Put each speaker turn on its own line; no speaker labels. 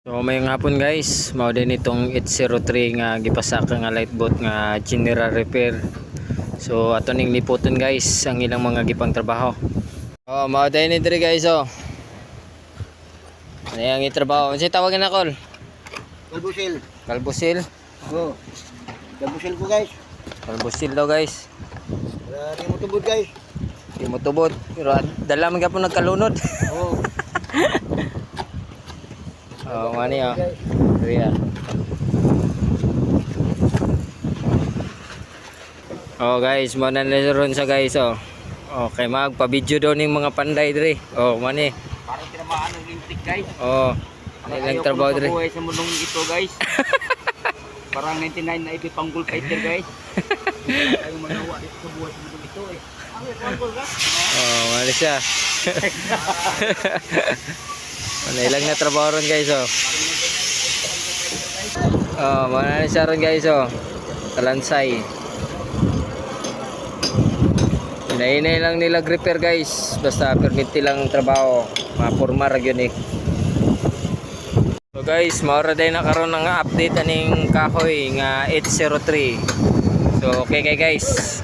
So mayong hapon guys, mao din itong 803 nga gipasaka nga light boat nga general repair. So ato ning liputon guys ang ilang mga gipang trabaho. Oh, mao din ni diri guys oh. Ano yang itrabaho? Unsa tawagan na kol?
Kalbusil.
Kalbusil.
Oh. Kalbusil ko guys.
Kalbusil daw guys.
Di mo tubod guys.
Di mo tubod, pero dala man gyapon nagkalunod.
Oh.
Oh, mani oh. Diri ah. Oh guys, mo na ron sa guys oh. Okay, magpa-video daw ning mga panday diri. Oh, mani.
Parang tinamaan ng lintik guys.
Oh. Ano lang trabaho diri?
Buhay sa mundong ito guys. Parang 99 na ito panggol fighter guys. Ay manawa dito sa buhay sa mundong ito eh. Ang panggol ka?
Oh, mali siya. Ano ilang na trabaho ron guys oh. Oh, mana siya ron guys oh. Talansay. Inainay lang nila repair guys. Basta permiti lang trabaho. Mapurma ra gyud eh. So guys, maura day na karon ng update aning kahoy nga 803. So okay guys.